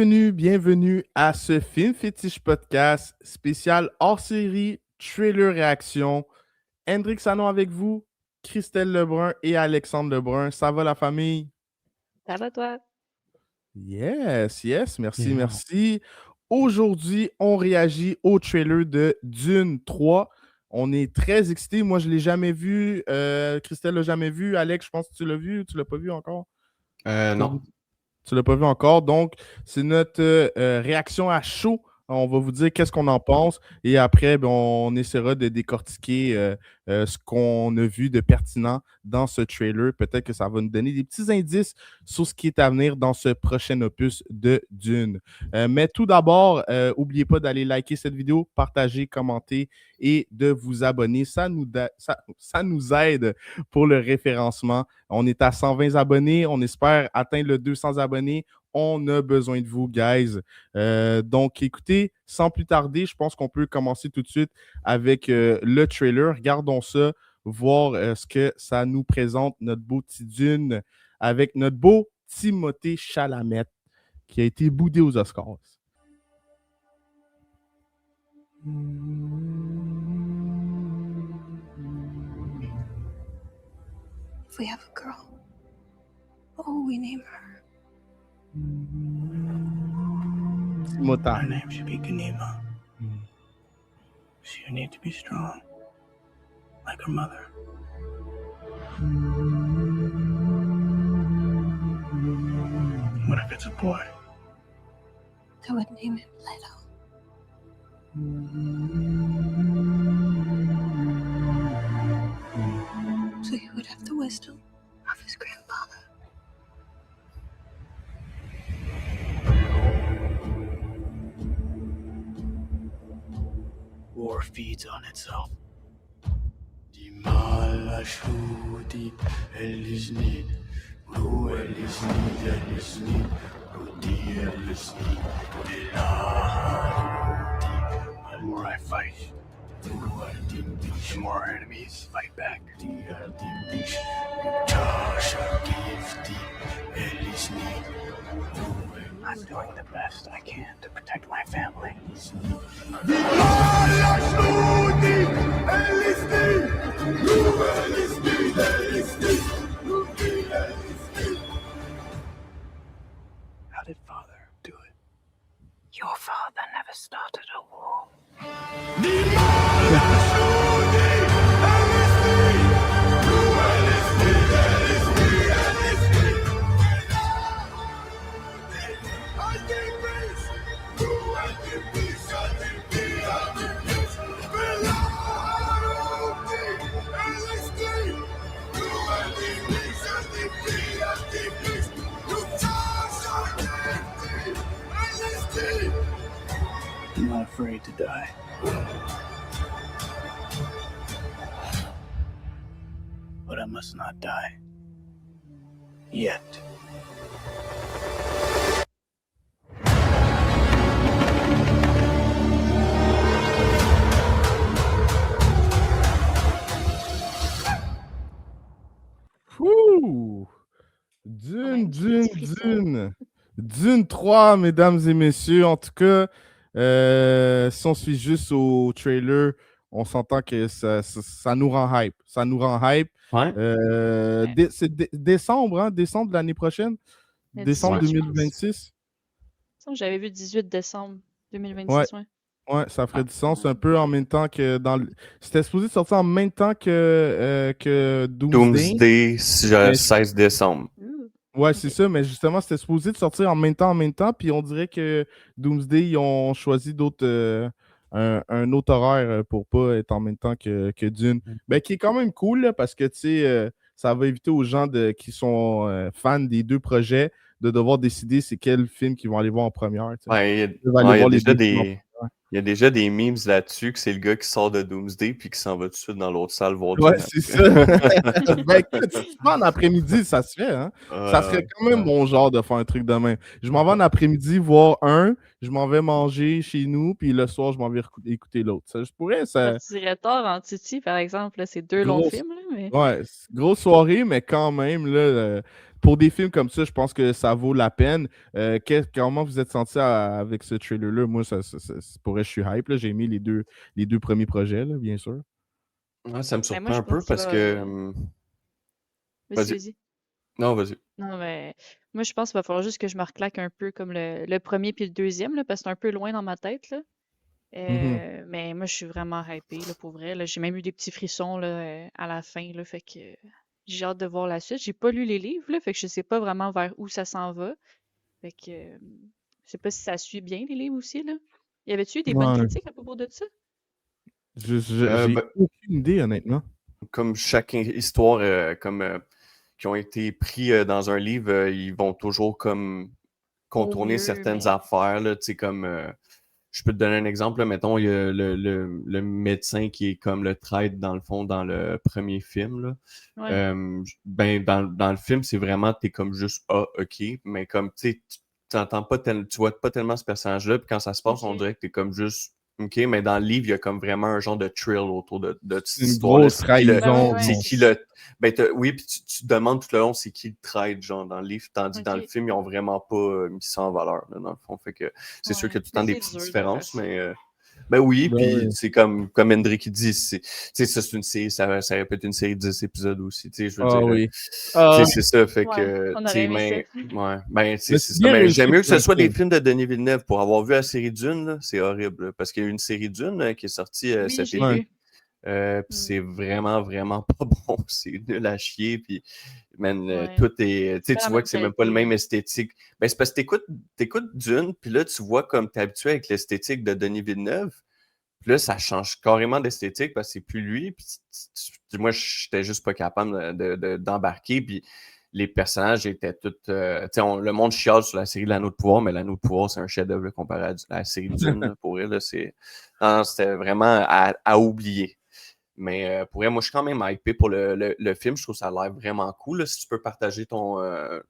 Bienvenue à ce Film Fétiche Podcast spécial hors-série, trailer réaction. Hendrik Sanon avec vous, Christelle Lebrun et Alexandre Lebrun. Ça va la famille? Ça va toi? Yes, merci. Aujourd'hui, on réagit au trailer de Dune 3. On est très excités. Moi, je ne l'ai jamais vu. Christelle l'a jamais vu. Alex, je pense que tu l'as vu. Tu ne l'as pas vu encore? Non. Tu ne l'as pas vu encore. Donc, c'est notre réaction à chaud. On va vous dire qu'est-ce qu'on en pense et après, on essaiera de décortiquer ce qu'on a vu de pertinent dans ce trailer. Peut-être que ça va nous donner des petits indices sur ce qui est à venir dans ce prochain opus de Dune. Mais tout d'abord, n'oubliez pas d'aller liker cette vidéo, partager, commenter et de vous abonner. Ça nous aide pour le référencement. On est à 120 abonnés. On espère atteindre le 200 abonnés. On a besoin de vous, guys. Donc, écoutez, sans plus tarder, je pense qu'on peut commencer tout de suite avec le trailer. Regardons ça, voir ce que ça nous présente, notre beau petit Dune, avec notre beau Timothée Chalamet, qui a été boudé aux Oscars. If we have a girl, what will we name her? Timothée. Her name should be Ganima. She would need to be strong, like her mother. What if it's a boy? I would name him Leto. So he would have the wisdom of his grandfather. War feeds on itself. The more I fight, the more our enemies fight back. I'm doing the best I can to protect my family. How did father do it? Your father never started a war. I'm not afraid to die. But I must not die. Yet. Ouh! Dune 3, mesdames et messieurs. En tout cas, si on suit juste au trailer, on s'entend que ça nous rend hype. Ça nous rend hype. Ouais. C'est décembre, hein? Décembre de l'année prochaine? Le Décembre 18, je pense. 2026? J'avais vu 18 décembre 2026, ouais. Ouais, ça ferait du sens un peu en même temps que C'était supposé sortir en même temps que Doomsday. Doomsday, 16 décembre. Ouais, c'est ça, mais justement, c'était supposé de sortir en même temps, puis on dirait que Doomsday, ils ont choisi un autre horaire pour pas être en même temps que Dune. Ben, qui est quand même cool, là, parce que, tu sais, ça va éviter aux gens qui sont fans des deux projets de devoir décider c'est quel film qu'ils vont aller voir en première. Tu sais. Ouais, il y a déjà des memes là-dessus que c'est le gars qui sort de Doomsday puis qui s'en va tout de suite dans l'autre salle voir Ouais, Dune c'est après. ça. Ben, écoute, si tu vas en après-midi, ça se fait, hein? Ça serait quand même mon genre de faire un truc de même. Je m'en vais en après-midi voir un, je m'en vais manger chez nous, puis le soir, je m'en vais écouter l'autre. Ça, je pourrais, ça... Ça tirait tard en Titi, par exemple. Là, c'est deux longs films. Là, mais... Ouais, grosse soirée, mais quand même, là, pour des films comme ça, je pense que ça vaut la peine. Comment vous êtes senti avec ce trailer-là? Moi, pour vrai, je suis hype. Là. J'ai aimé les deux premiers projets, là, bien sûr. Ouais, ça me Ben, moi, surprend je un peu pense qu'il parce va. que. Vas-y, Vas-y. vas-y. Non, vas-y. Non, mais moi, je pense qu'il va falloir juste que je me reclaque un peu comme le premier puis le deuxième, là, parce que c'est un peu loin dans ma tête, là. Mhm. Mais moi, je suis vraiment hypée, là, pour vrai. Là. J'ai même eu des petits frissons là, à la fin, là, fait que j'ai hâte de voir la suite. J'ai pas lu les livres, là, fait que je sais pas vraiment vers où ça s'en va. Fait que je sais pas si ça suit bien les livres aussi, là. Y avait-tu eu des bonnes Ouais. critiques à propos de ça? J'ai Ben, aucune idée, honnêtement. comme chaque histoire qui ont été pris dans un livre, ils vont toujours comme Au contourner mieux, certaines mais. affaires. Là, tu sais, comme je peux te donner un exemple. Là, mettons, il y a le médecin qui est comme le traître dans le fond dans le premier film. Là. Ouais. Ben, dans le film, c'est vraiment, t'es comme juste ok, mais comme tu sais, tu vois pas tellement ce personnage-là, puis quand ça se passe, on Ok. dirait que t'es comme juste OK, mais dans le livre, il y a comme vraiment un genre de thrill autour de cette C'est une histoire-là. grosse C'est qui le. Ben ouais, trahison. ouais, C'est Bon. c'est qui ça. le. Ben, oui, puis tu te demandes tout le long c'est qui le traître, genre, dans le livre, tandis que dans le Ok. film, ils ont vraiment pas mis ça en valeur, là, dans le fond. Fait que c'est sûr qu'il y Ouais. a tout le Mais temps des c'est petites dur de faire différences, ça. mais. Ben oui, Ben puis oui. c'est comme Hendrik qui dit, tu sais, ça c'est une série, ça répète une série de 10 épisodes aussi, tu sais, je veux Ah dire, oui. tu Ah, sais, c'est ça, fait Ouais, que, on tu aurait sais, aimé ça. mais, ouais, ben, tu sais, mais c'est c'est ça, bien mais réussi j'aime mieux que pour ce un soit des film. films de Denis Villeneuve, pour avoir vu la série Dune, là, c'est horrible, là, parce qu'il y a eu une série Dune qui est sortie Oui, cet j'ai Ouais. été, vu. puis c'est vraiment, vraiment pas bon, c'est nul à chier, puis man, Ouais. tout est, tu sais, Pas tu la vois même que c'est même pas le qualité, même là. esthétique. Ben, c'est parce que t'écoutes Dune, puis là, tu vois comme t'es habitué avec l'esthétique de Denis Villeneuve, puis là, ça change carrément d'esthétique parce que c'est plus lui. Puis moi, j'étais juste pas capable d'embarquer. Puis les personnages étaient tous. Tu sais, le monde chiale sur la série de l'Anneau de pouvoir, mais l'Anneau de pouvoir, c'est un chef-d'œuvre là, comparé à la série Dune. Là, pour elle, là, non, c'était vraiment à oublier. Mais pour vrai, moi, je suis quand même hypé pour le film. Je trouve ça a l'air vraiment cool. Là. Si tu peux partager ton.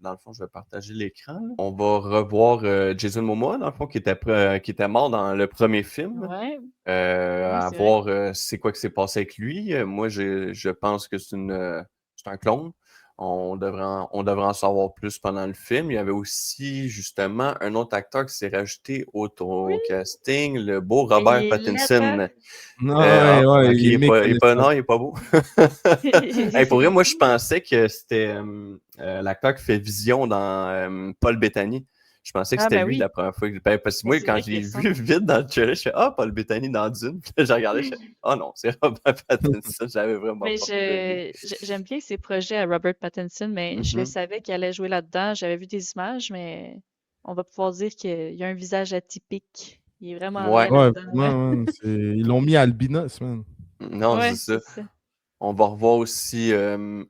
Dans le fond, je vais partager l'écran. Là. On va revoir Jason Momoa, dans le fond, qui était mort dans le premier film. Ouais, À c'est vrai. voir c'est quoi qui s'est passé avec lui. Moi, je pense que c'est un clone. On devrait en savoir plus pendant le film. Il y avait aussi, justement, un autre acteur qui s'est rajouté Oui, au casting, le beau mais il Robert est laid, hein? Pattinson. Non, ouais, ouais, Ok, il est méconnaissable. non, il est pas beau. Hey, pour vrai, moi, je pensais que c'était l'acteur qui fait Vision dans Paul Bettany. Je pensais que Ah, c'était ben lui oui. la première fois. Ben, parce que Mais moi, c'est quand vrai je qu'il l'ai ressemble. vu vite dans le trailer, je fais Ah, Paul Bettany dans Dune. Puis là, j'ai regardé, je fais Ah non, c'est Robert Pattinson. J'avais vraiment Mais pas reconnu. j'aime bien ses projets à Robert Pattinson, mais je le Mhm. savais qu'il allait jouer là-dedans. J'avais vu des images, mais on va pouvoir dire qu'il y a un visage atypique. Il est vraiment laid Ouais, Ouais, là-dedans. Ouais, vraiment, man, ils l'ont mis albinos, man. non, c'est ouais, ça. c'est ça. On va revoir aussi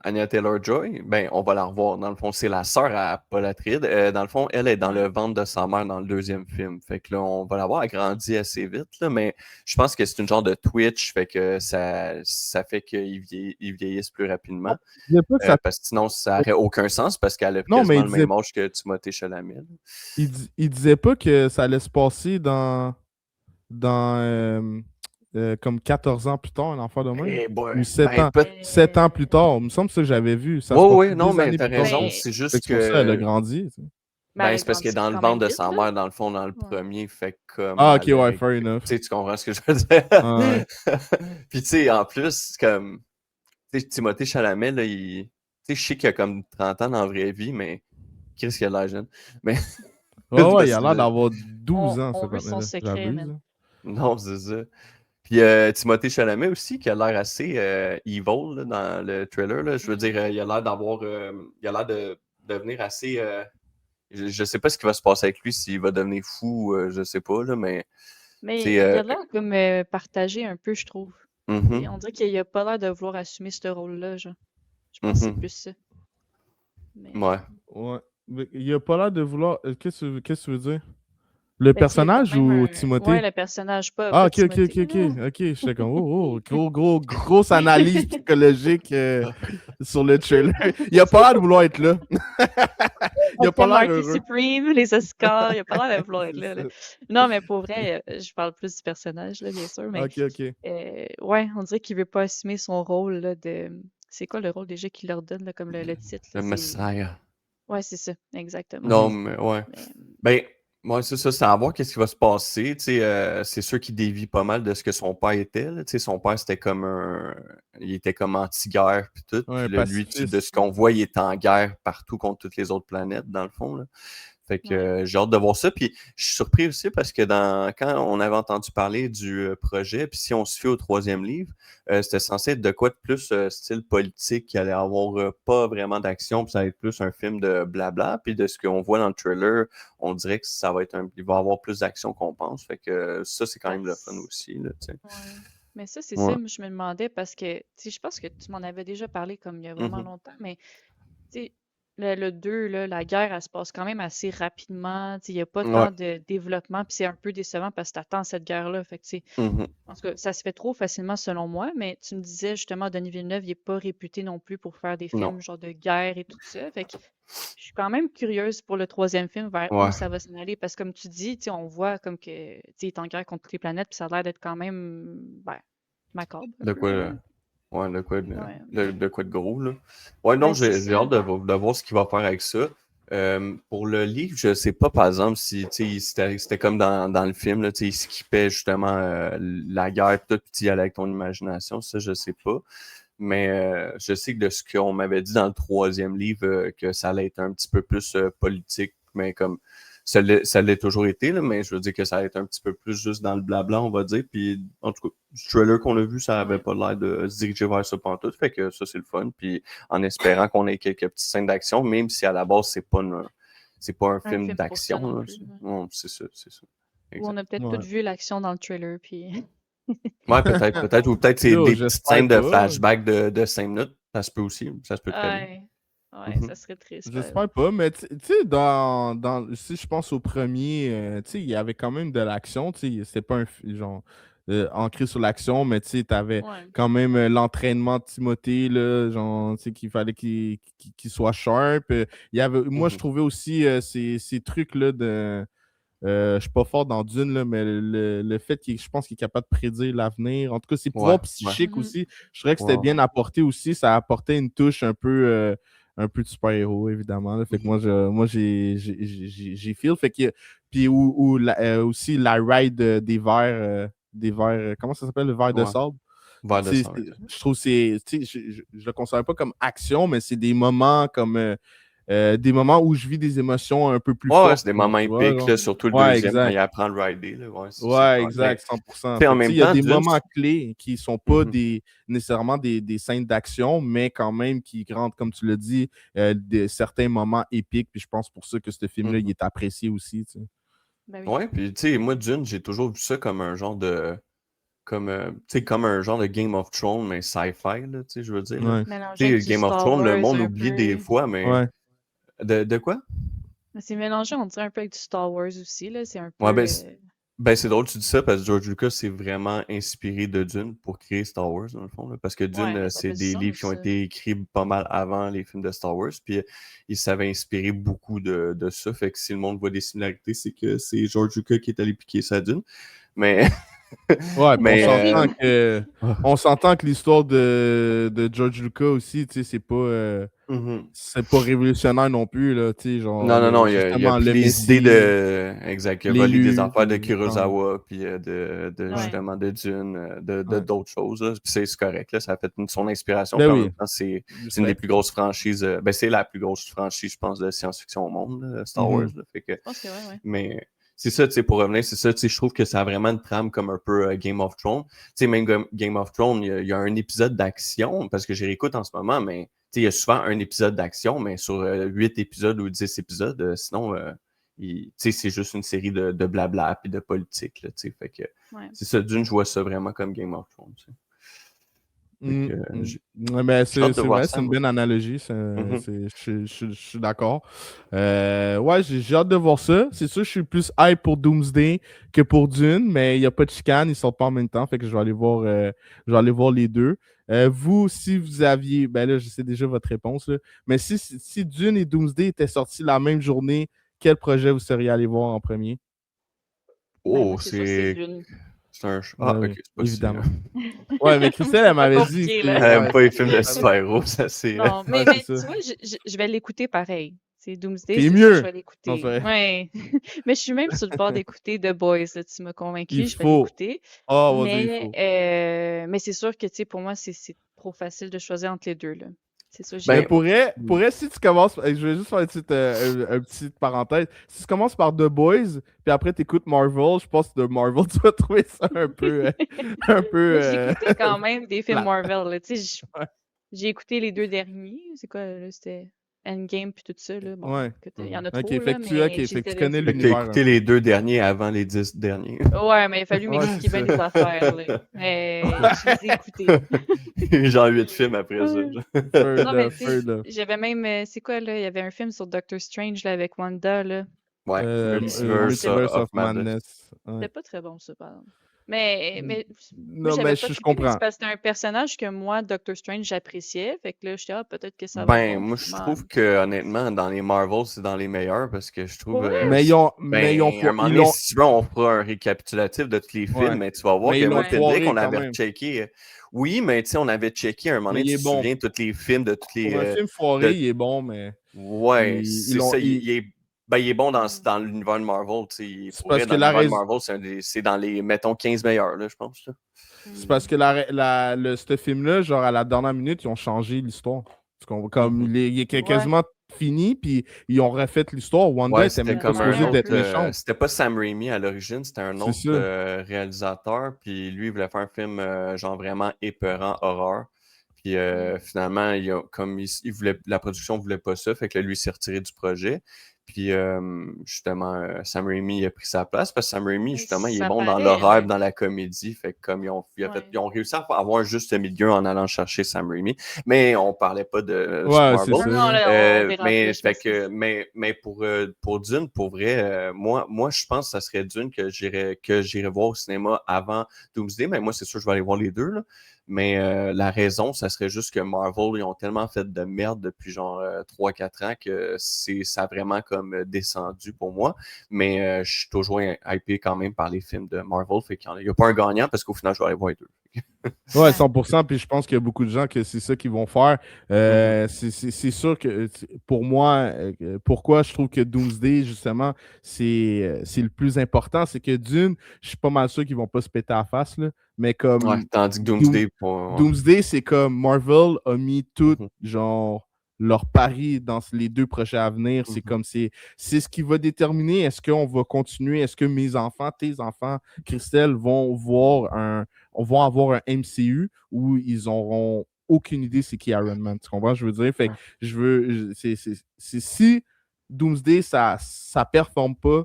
Anya Taylor-Joy. Ben, on va la revoir. Dans le fond, c'est la sœur à Paul Atreides. Dans le fond, elle est dans le Ouais. ventre de sa mère dans le deuxième film. Fait que là, on va la voir. Elle grandit assez vite, là, mais je pense que c'est une genre de Twitch. Fait que ça fait qu'ils vieillissent plus rapidement. Il disait pas que ça... Parce que sinon, ça n'aurait aucun sens parce qu'elle a Non, mais quasiment le même âge que Timothée Chalamet. il disait pas que ça allait se passer dans comme 14 ans plus tard, un enfant de même. Eh boy. Ou 7 Ben, ans. 7 ans plus tard. Il me semble que c'est ça que j'avais vu. Ça se oui, passait oui, non, des mais années t'as plus tard. raison. Ben, C'est Fait juste que c'est pour ça qu'elle a que. grandi. Tu sais. ben, elle Ben, a c'est parce qu'elle est grandi dans le quand même ventre de vite, sa là. mère, dans le fond, dans le Ouais. premier. Fait que comme. Ah, ok, elle ouais, aurait- fair enough. Tu sais, tu comprends ce que je veux dire? Ah, ouais. Puis, tu sais, en plus, comme. Tu sais, Timothée Chalamet, là, tu sais, je sais qu'il a comme 30 ans dans la vraie vie, mais. Qu'est-ce qu'il a l'air jeune? Mais. Ouais, ouais, il parce a que l'air là, d'avoir 12 ans, ce On veut son partenaire-là. secret, J'abuse, man. là. non, c'est ça. Puis Timothée Chalamet aussi, qui a l'air assez evil là, dans le trailer. Là. Je veux dire, il a l'air d'avoir. Il a l'air de devenir assez. Je sais pas ce qui va se passer avec lui, s'il va devenir fou, je sais pas, là, mais. Mais C'est. il a l'air comme partagé un peu, je trouve. Et Mhm, on dirait qu'il a pas l'air de vouloir assumer ce rôle-là, genre. Je pense que c'est mhm. plus ça. Mais... Ouais. Ouais. Mais il a pas l'air de vouloir. Qu'est-ce que tu veux dire? Le Ben, tu sais, il y a quand personnage même ou un... Ouais, Timothée? le personnage, Ah, pas ok, ok, ok, Timothée, ok. là. Ok, j'étais comme, grosse analyse psychologique sur le trailer. Il a pas l'air de vouloir être là. Il a Avec pas l'air Marty heureux. Supreme, les Oscars, il a pas l'air de vouloir être C'est là, là. ça. Non, mais pour vrai, je parle plus du personnage, là, bien sûr, mais Ok, ok. ouais, on dirait qu'il veut pas assumer son rôle, là, de... C'est quoi le rôle déjà qu'il leur donne, là, comme le titre, Le là? C'est... Messiah. Ouais, c'est ça, exactement. Non, mais ouais. Mais, Ben, moi, c'est ça, c'est à voir qu'est-ce qui va se passer. Tu sais, c'est sûr qu'il dévie pas mal de ce que son père était. Là. Tu sais, son père, c'était comme un. Il était comme anti-guerre, puis tout. Ouais, Puis un là, lui, de pacifiste. ce qu'on voit, il est en guerre partout contre toutes les autres planètes, dans le fond. Là. Fait que ouais. j'ai hâte de voir ça. Puis je suis surpris aussi parce que quand on avait entendu parler du projet, puis si on se fie au troisième livre, c'était censé être de quoi de plus style politique, qui allait avoir pas vraiment d'action, puis ça allait être plus un film de blabla. Puis de ce qu'on voit dans le trailer, on dirait que ça va être il va avoir plus d'action qu'on pense. Fait que ça, c'est quand Ben, même le fun aussi. Là, tu sais. ouais. Mais ça, c'est Ouais. ça, moi, je me demandais parce que, tu sais, je pense que tu m'en avais déjà parlé comme il y a vraiment Mhm. longtemps, mais tu sais, le 2, là, la guerre, elle se passe quand même assez rapidement. Tu sais, il n'y a pas Ouais. tant de développement, puis c'est un peu décevant parce que tu attends cette guerre-là. Fait que, tu sais, Mhm. en tout cas, ça se fait trop facilement selon moi, mais tu me disais justement, Denis Villeneuve, il n'est pas réputé non plus pour faire des Non. films genre de guerre et tout ça. Fait que je suis quand même curieuse pour le troisième film vers où Ouais. ça va s'en aller parce que comme tu dis, tu sais, on voit comme que tu sais, il est en guerre contre toutes les planètes, puis ça a l'air d'être quand même ben, macabre un De peu, quoi. là. Ouais, de quoi Ouais. de quoi de gros, là. Ouais, non, Ben, c'est j'ai hâte ça. de voir ce qu'il va faire avec ça. Pour le livre, je sais pas, par exemple, si c'était comme dans le film, là, il skippait justement la guerre, tout, puis il allait avec ton imagination, ça, je sais pas. Mais je sais que de ce qu'on m'avait dit dans le troisième livre, que ça allait être un petit peu plus politique, mais comme ça l'est toujours été, là, mais je veux dire que ça allait être un petit peu plus juste dans le blabla, on va dire. Puis en tout cas, du trailer qu'on a vu, ça avait Ouais. pas l'air de se diriger vers ça pantoute. Fait que ça, c'est le fun. Puis en espérant qu'on ait quelques petites scènes d'action, même si à la base, c'est pas un Un film film pour ça d'action. non Là. plus. Ouais. Non, c'est ça, c'est ça. Ou on Exact. a peut-être Ouais. toutes vu l'action dans le trailer, puis. Ouais, peut-être, ou peut-être c'est Yo, des petites j'espère scènes de pas. flashback de 5 minutes. Ça se peut aussi, ça se peut très bien. Ouais. Ouais, Mhm. ça serait triste. J'espère pas, mais tu sais, si je pense au premier, tu sais, il y avait quand même de l'action, tu sais, c'était pas genre ancré sur l'action, mais tu sais, t'avais Ouais. quand même l'entraînement de Timothée, là, genre, tu sais, qu'il fallait qu'il soit sharp. Moi, je Mhm. trouvais aussi ces trucs-là de. Je suis pas fort dans Dune, là, mais le fait je pense qu'il est capable de prédire l'avenir. En tout cas, ses Ouais, pouvoirs ouais. psychiques Mhm. aussi, je trouvais que c'était Ouais, bien ouais. apporté aussi. Ça apportait une touche un peu de super-héros, évidemment. Là. Fait que Mhm. moi j'ai feel. Fait que, puis aussi la ride des vers, comment ça s'appelle, le ver de Ouais. sable? Vers de Tu sais, sang. je trouve que je le considère pas comme action, mais c'est des moments comme des moments où je vis des émotions un peu plus Ouais, fortes, c'est des moments tu vois, épiques, genre. là, surtout le Ouais, deuxième, quand il exact. apprend le rider. Là. Ouais, c'est Ouais, clair. Mais, exact, tu 100%. sais, en Fait que, tu sais, même il y a temps, des Dune, moments clés qui sont pas Mhm. nécessairement des scènes d'action, mais quand même qui rendent, comme tu l'as dit, certains moments épiques. Puis je pense pour ça que ce film-là, il Mhm. est apprécié aussi, tu sais. Ben oui. Ouais, puis tu sais, moi, Dune, j'ai toujours vu ça comme un genre de. Tu sais, comme un genre de Game of Thrones, mais sci-fi, là, tu sais, je veux dire. Là. Ouais, Mélangé Tu avec sais, du Game of Star Thrones, le Wars monde un oublie des peu. fois, mais. ouais. De quoi? C'est mélangé, on dirait un peu avec du Star Wars aussi, là. C'est un peu. Ouais, ben, c'est drôle que tu dis ça parce que George Lucas s'est vraiment inspiré de Dune pour créer Star Wars, dans le fond. Là, parce que Dune, Ouais, mais ça c'est fait du des livres qui ont sens. été écrits pas mal avant les films de Star Wars. Puis il s'avait inspiré beaucoup de ça. Fait que si le monde voit des similarités, c'est que c'est George Lucas qui est allé piquer ça à Dune. Mais. Ouais, puis mais. on s'entend que l'histoire de George Lucas aussi, tu sais, Mhm. c'est pas révolutionnaire non plus, là, tu sais, genre, Non, il a justement, pris le les idées Messie, exact, il a volé des l'élu, affaires de puis genre, Kurosawa, puis ouais, justement de Dune, ouais. d'autres choses. Là. Puis c'est correct, là, ça a fait son inspiration. Ben Puis en oui, même temps, c'est une des respect. plus grosses franchises. Ben, c'est la plus grosse franchise, je pense, de science-fiction au monde, là, Star Wars. Mhm. Là. Fait que, Je pense que ouais, ouais. mais c'est ça, tu sais, pour revenir, c'est ça, tu sais, je trouve que ça a vraiment une trame comme un peu Game of Thrones. Tu sais, même Game of Thrones, il y a un épisode d'action, parce que j'y réécoute en ce moment, mais tu sais, il y a souvent un épisode d'action, mais sur 8 épisodes ou 10 épisodes, sinon, tu sais, c'est juste une série de blabla puis de politique, là, tu sais, fait que Ouais. c'est ça, d'une, je vois ça vraiment comme Game of Thrones, tu sais. Fait que, Ouais, mais j'ai hâte de c'est voir vrai, ça, c'est une moi. bonne analogie. Mhm. Je suis d'accord. Ouais, j'ai hâte de voir ça. C'est sûr, je suis plus hype pour Doomsday que pour Dune, mais il n'y a pas de chicane, ils sortent pas en même temps, fait que je vais aller voir les deux. Vous, si vous aviez, ben là, je sais déjà votre réponse, là, mais si Dune et Doomsday étaient sortis la même journée, quel projet vous seriez allé voir en premier? Ben moi, Oh, c'est sûr, c'est c'est Dune. un. Ah, Ben ok, oui, c'est pas si. évidemment. Ouais, mais Christelle, elle Pas m'avait dit, compliqué, là. Elle aime ouais, pas les films de ça va. super-héros, ça c'est. Non, Ouais, mais c'est ça. tu vois, je vais l'écouter pareil. C'est Doomsday, T'es c'est sûr, mieux. je vais Non, l'écouter. c'est vrai. Ouais. Mais je suis même sur le bord d'écouter The Boys, là. Tu m'as convaincu, Il je vais faut. l'écouter. Ah, vas-y, il faut. Mais c'est sûr que, tu sais, pour moi, c'est trop facile de choisir entre les deux, là. C'est ça, Mais Ben, pourrait, si tu commences, je vais juste faire une petite parenthèse. Si tu commences par The Boys, puis après tu écoutes Marvel, je pense que de Marvel, tu vas trouver ça un peu, Mais j'écoutais quand même des films plate. Marvel, là. Tu sais, Ouais. j'ai écouté les 2 derniers. C'est quoi, là? C'était Endgame puis tout ça, là. Bon, Ouais. écoute, il y en a Ok, trop, là, fait que mais tu j'étais connais fait que t'as l'univers un écouté peu. les 2 derniers avant les 10 derniers. Ouais, mais il a fallu Ouais, m'expliquer c'est bien ça. des affaires, là. Mais je les ai écoutés. Genre 8 films après ça. Ouais. Fair Non, mais enough, tu fair sais, enough. j'avais même, c'est quoi, là? Il y avait un film sur Doctor Strange, là, avec Wanda, là. Ouais, Bon, Multiverse c'était Multiverse of Madness. Madness. Ouais. pas très bon, ça, par exemple. Mais moi, Non, j'avais mais pas je trippé, mais c'est comprends. parce que c'était un personnage que moi, Doctor Strange, j'appréciais. Fait que là, j'étais, peut-être que ça va être Ben, bon. moi, je Finalement, trouve que, honnêtement, dans les Marvel, c'est dans les meilleurs parce que je trouve. pour vrai? Mais ils ont, mais Ben, à un moment ils donné, l'ont, si tu veux, on fera un récapitulatif de tous les films, ouais. mais tu vas voir Mais que ils moi, l'ont Ouais. Pendrick, foiré on quand avait même. checké. Oui, mais tu sais, on avait checké à un moment Mais donné, il tu est te bon. souviens, tous les films de tous Pour un les. film foiré, il est bon, mais Ouais, ils c'est l'ont. ça. Il est bon dans, Mm. dans l'univers de Marvel. Tu sais, C'est pour vrai, parce que dans l'univers de Marvel, c'est dans les, mettons, 15 meilleurs, là, je pense. Là. c'est parce que ce film-là, genre à la dernière minute, ils ont changé l'histoire. Comme Mhm. il est Ouais. quasiment fini, puis ils ont refait l'histoire. Wanda Ouais, était c'était même pas comme un supposée un d'être autre. peu. méchante. C'était pas Sam Raimi à l'origine, c'était un C'est autre ça. réalisateur. Puis lui, il voulait faire un film genre vraiment épeurant, horreur. Puis Mm. finalement, comme la production voulait pas ça, fait que là, lui s'est retiré du projet. Puis justement, Sam Raimi il a pris sa place parce que Sam Raimi, Mais justement, il est ça bon dans paraît, l'horreur, là. dans la comédie. Fait que comme Ouais. ils ont réussi à avoir un juste milieu en allant chercher Sam Raimi. Mais on parlait pas de Ouais, c'est Non, Marvel. ça. non, là, on dérape, là, Mais, je fait que, m'excuse. mais pour Dune, pour vrai, moi, je pense que ça serait Dune que j'irais voir au cinéma avant Doomsday. Mais moi, c'est sûr, je vais aller voir les deux. Là. Mais la raison, ça serait juste que Marvel, ils ont tellement fait de merde depuis genre 3-4 ans que ça a vraiment comme descendu pour moi. Mais je suis toujours hypé quand même par les films de Marvel. Fait qu'il n'y a pas un gagnant parce qu'au final, je vais aller voir les deux. Ouais, Ouais. 100%. Puis je pense qu'il y a beaucoup de gens que c'est ça qu'ils vont faire. C'est sûr que pour moi, pourquoi je trouve que Doomsday, justement, c'est le plus important, c'est que d'une, je suis pas mal sûr qu'ils vont pas se péter à la face, là, mais Ouais, comme tandis que Doomsday, ouais. Doomsday, c'est comme Marvel a mis tout, Mhm. genre, leur pari dans les 2 prochains à venir. C'est Mhm. comme c'est ce qui va déterminer est-ce qu'on va continuer, est-ce que mes enfants, tes enfants, Christelle, vont avoir un MCU où ils auront aucune idée c'est qui Iron Man. Tu comprends? Je veux dire, fait que si Doomsday, ça performe pas,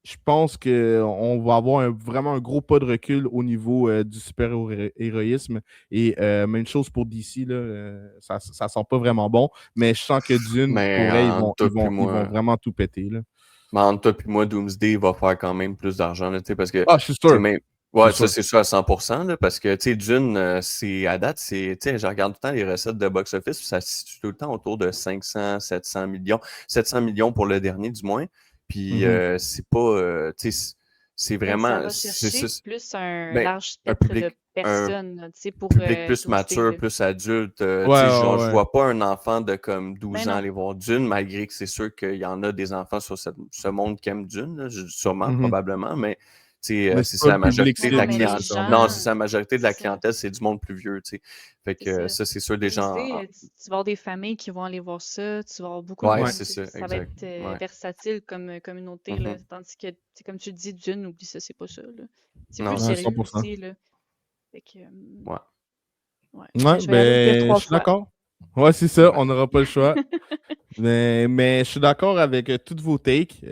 je pense qu'on va avoir vraiment un gros pas de recul au niveau du super-héroïsme. Et même chose pour DC, là, ça sent pas vraiment bon. Mais je sens que Dune, Mais pour vrai, entre toi puis ils vont moi, vraiment tout péter. Là. mais entre toi puis moi, Doomsday va faire quand même plus d'argent, là, tu sais, parce que, Ah, je suis tu sais, sûr. même, Je ouais, suis ça, sûr. c'est sûr à 100%, là, parce que, tu sais, Dune, à date, tu sais, je regarde tout le temps les recettes de box-office, puis ça se situe tout le temps autour de 500, 700 millions, 700 millions pour le dernier, du moins, puis Mhm. c'est pas, tu sais, c'est Ben, ça vraiment, va chercher plus un ben, large un spectre de un personnes, là, tu sais, pour public plus Doomsday, mature, là. plus adulte. Tu Ouais, sais, genre, ouais, je ouais. vois pas un enfant de comme 12 Ben ans non. aller voir Dune, malgré que c'est sûr qu'il y en a des enfants sur ce monde qui aiment Dune, là, sûrement, Mhm. probablement, mais tu sais, Mais c'est c'est ça pas la le public majorité de la Non, mais cible les clientèle. nécessairement. Non, gens, c'est ça, la majorité de c'est la ça, clientèle, c'est du monde plus vieux, tu sais. Fait c'est que ça. ça, c'est sûr, des gens. Doomsday, tu vas avoir des familles qui vont aller voir ça, tu vas avoir beaucoup de Ouais, Ouais. monde, c'est tu sais, ça, ça va exact. être Ouais. versatile comme communauté, là, Mhm. tandis que, c'est comme tu dis, Dune, oublie ça, c'est pas ça, là. C'est Non, plus c'est Ouais, ça. sérieux 100%. aussi, là. Fait que, Ouais. ouais. Ouais, Mais je vais y aller le dire ben, 3 je suis fois. d'accord. Ouais, c'est ça, Ouais. on n'aura pas le choix. Mais je suis d'accord avec toutes vos takes.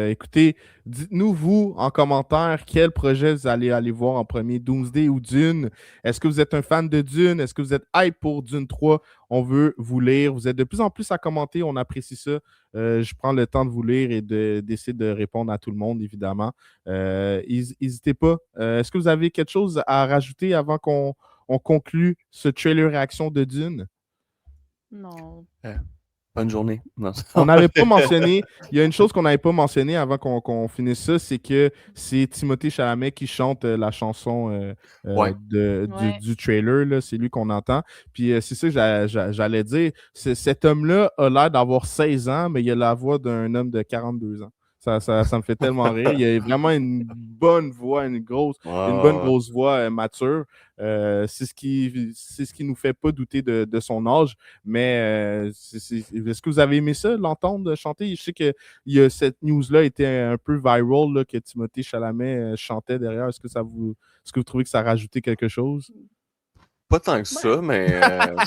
Écoutez, dites-nous, vous, en commentaire, quel projet vous allez aller voir en premier, Doomsday ou Dune? Est-ce que vous êtes un fan de Dune? Est-ce que vous êtes hype pour Dune 3? On veut vous lire. Vous êtes de plus en plus à commenter. On apprécie ça. Je prends le temps de vous lire et d'essayer de répondre à tout le monde, évidemment. N'hésitez pas. Est-ce que vous avez quelque chose à rajouter avant qu'on conclue ce trailer réaction de Dune? Non. Bonne journée. Non, On n'avait pas mentionné, il y a une chose qu'on n'avait pas mentionnée avant qu'on finisse ça, c'est que c'est Timothée Chalamet qui chante la chanson Ouais. Ouais. du trailer, là, c'est lui qu'on entend. Puis c'est ça que j'allais dire, cet homme-là a l'air d'avoir 16 ans, mais il a la voix d'un homme de 42 ans. Ça me fait tellement rire. Il a vraiment une bonne voix, une bonne grosse voix mature. C'est ce qui nous fait pas douter de son âge. Mais est-ce que vous avez aimé ça, l'entendre chanter? Je sais que cette news-là était un peu viral, là, que Timothée Chalamet chantait derrière. Est-ce que vous trouvez que ça a rajouté quelque chose? Pas tant que ça, mais je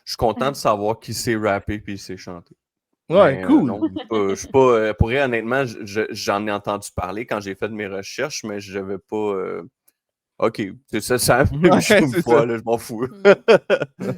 suis content de savoir qu'il sait rapper puis il sait chanter. Ouais, Mais, cool. non, je suis pas. Pour vrai, honnêtement, j'en ai entendu parler quand j'ai fait mes recherches, mais je vais pas. OK, ça Ouais, arrive une c'est fois, ça. là, je m'en fous.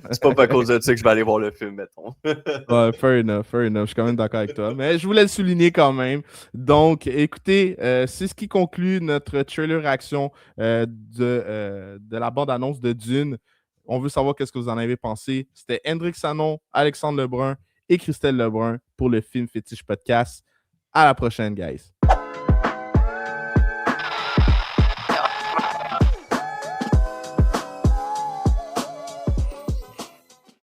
C'est pas à cause de ça que je vais aller voir le film, mettons. Ouais, fair enough. Je suis quand même d'accord avec toi. Mais je voulais le souligner quand même. Donc, écoutez, c'est ce qui conclut notre trailer réaction de la bande-annonce de Dune. On veut savoir qu'est-ce que vous en avez pensé. C'était Hendrik Sanon, Alexandre Lebrun et Christelle Lebrun pour le Film Fétiche Podcast. À la prochaine, guys.